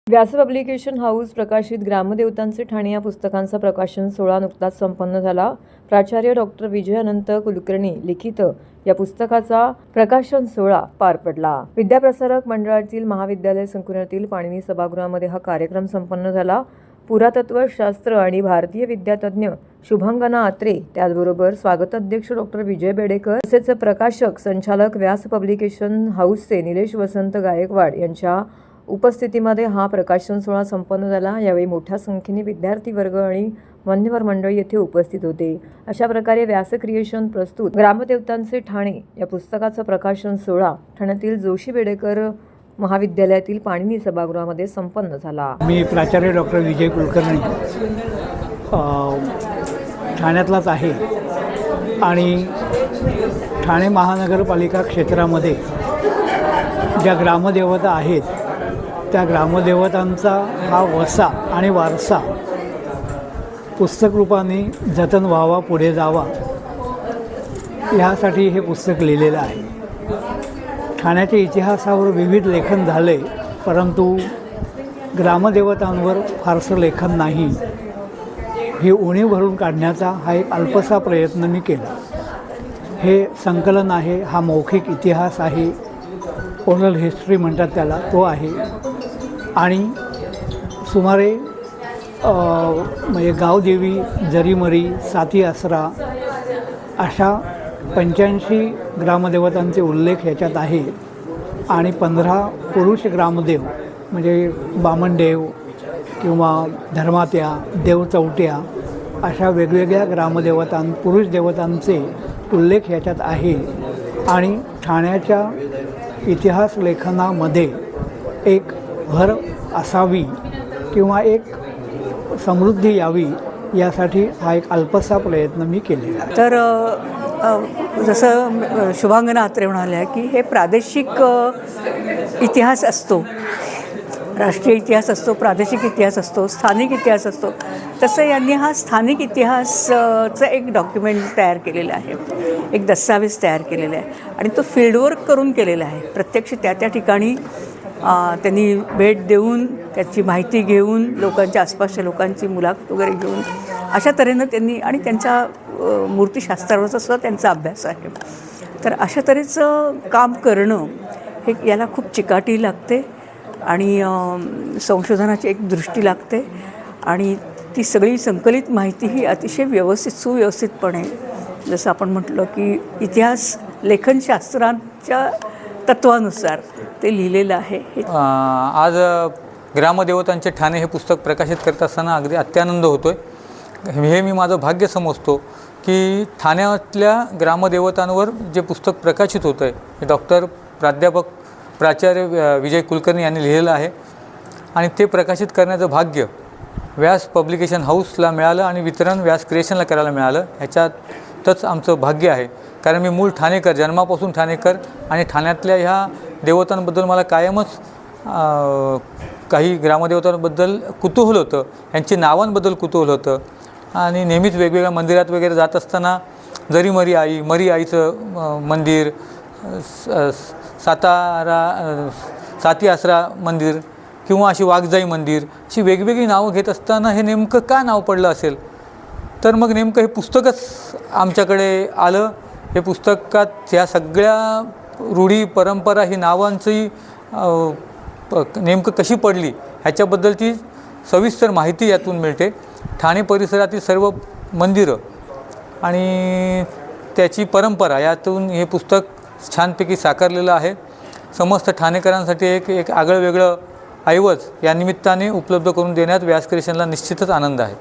व्यास publication house प्रकाशित ग्रामदेवतांचे ठाणे या पुस्तकांचा प्रकाशन सोहळा नुकताच संपन्न झाला। प्राचार्य डॉक्टर विजय अनंत कुलकर्णी लिखित या पुस्तकाचा प्रकाशन सोहळा पार पडला। विद्याप्रसारक मंडळातील महाविद्यालय संकुलातील पाणिनी सभागृहामध्ये हा कार्यक्रम संपन्न झाला। पुरातत्वशास्त्र आणि भारतीय विद्यातज्ञ शुभांगना आत्रे, त्याचबरोबर स्वागताध्यक्ष डॉक्टर विजय बेडेकर तसेच प्रकाशक संचालक व्यास पब्लिकेशन हाऊसचे निलेश वसंत गायकवाड यांच्या उपस्थितीमध्ये हा प्रकाशन सोहळा संपन्न झाला। यावेळी मोठ्या संख्येने विद्यार्थी वर्ग आणि मान्यवर मंडळी येथे उपस्थित होते। अशा प्रकारे व्यास क्रिएशन प्रस्तुत ग्रामदेवतांचे ठाणे या पुस्तकाचा प्रकाशन सोहळा ठाण्यातील जोशी बेडेकर महाविद्यालयातील पाणिनी सभागृहामध्ये संपन्न झाला। मी प्राचार्य डॉक्टर विजय कुलकर्णी ठाण्यातलाच आहे आणि ठाणे महानगरपालिका क्षेत्रामध्ये ज्या ग्रामदेवता आहेत त्या ग्रामदेवतांचा हा वसा आणि वारसा पुस्तक रूपाने जतन व्हावा, पुढे जावा, ह्यासाठी हे पुस्तक लिहिलेलं आहे। ठाण्याच्या इतिहासावर विविध लेखन झाले, परंतु ग्रामदेवतांवर फारसं लेखन नाही। ही उणीव भरून काढण्याचा हा एक अल्पसा प्रयत्न मी केला। हे संकलन आहे, हा मौखिक इतिहास आहे, ओरल हिस्ट्री म्हणतात त्याला, तो आहे आणि सुमारे म्हणजे गावदेवी, जरीमरी, साती आसरा अशा 85 ग्रामदेवतांचे उल्लेख याच्यात आहे आणि 15 पुरुष ग्रामदेव म्हणजे बामणदेव किंवा धर्मात्या, देवचौट्या अशा वेगवेगळ्या पुरुष देवतांचे उल्लेख याच्यात आहे आणि ठाण्याच्या इतिहास लेखनामध्ये एक भर असावी किंवा एक समृद्धी यावी यासाठी हा एक अल्पसा प्रयत्न मी केलेला आहे। तर जसं शुभांगना आत्रे म्हणाल्या की हे प्रादेशिक इतिहास असतो, राष्ट्रीय इतिहास असतो, प्रादेशिक इतिहास असतो, स्थानिक इतिहास असतो, तसं यांनी हा स्थानिक इतिहासचं एक डॉक्युमेंट तयार केलेलं आहे, एक दस्तावेज तयार केलेला आहे आणि तो फील्डवर्क करून केलेला आहे। प्रत्यक्ष त्या ठिकाणी त्यांनी भेट देऊन त्याची माहिती घेऊन लोकांच्या आसपासच्या लोकांची मुलाखत वगैरे घेऊन अशा तऱ्हेनं त्यांनी आणि त्यांच्या मूर्तिशास्त्रावरचा सुद्धा त्यांचा अभ्यास आहे। तर अशा तऱ्हेचं काम करणं हे याला खूप चिकाटी लागते आणि संशोधनाची एक दृष्टी लागते आणि ती सगळी संकलित माहिती ही अतिशय सुव्यवस्थितपणे, जसं आपण म्हटलं की इतिहास लेखनशास्त्राच्या तत्वानुसार ते लिहिलेलं आहे। आज ग्रामदेवतांचे ठाणे हे पुस्तक प्रकाशित करत असताना अगदी अत्यानंद होतोय। हे मी माझं भाग्य समजतो की ठाण्यातल्या ग्रामदेवतांवर जे पुस्तक प्रकाशित होतं आहे हे डॉक्टर प्राचार्य विजय कुलकर्णी यांनी लिहिलेलं आहे आणि ते प्रकाशित करण्याचं भाग्य व्यास पब्लिकेशन हाऊसला मिळालं आणि वितरण व्यास क्रिएशनला करायला मिळालं। ह्याच्यातच आमचं भाग्य आहे, कारण मी मूळ ठाणेकर, जन्मापासून ठाणेकर आणि ठाण्यातल्या ह्या देवतांबद्दल मला कायमच काही ग्रामदेवतांबद्दल कुतूहल होतं, यांची नावांबद्दल कुतूहल होतं आणि नेहमीच वेगवेगळ्या मंदिरात वगैरे जात असताना जरीमरी आई, मरी आईचं मंदिर, साती आसरा मंदिर किंवा अशी वाघजाई मंदिर, अशी वेगवेगळी नावं घेत असताना हे नेमकं का नाव पडलं असेल, तर मग नेमकं हे पुस्तकच आमच्याकडे आलं। हे पुस्तकात ह्या सगळ्या रूढी, परंपरा, ही नावांची नेमकं कशी पडली ह्याच्याबद्दलची सविस्तर माहिती यातून मिळते। ठाणे परिसरातील सर्व मंदिरं आणि त्याची परंपरा यातून हे पुस्तक छानपैकी साकारलेलं आहे। समस्त ठाणेकरांसाठी एक आगळं वेगळं ऐवज या निमित्ताने उपलब्ध करून देण्यात व्यास क्रिएशनला निश्चितच आनंद आहे।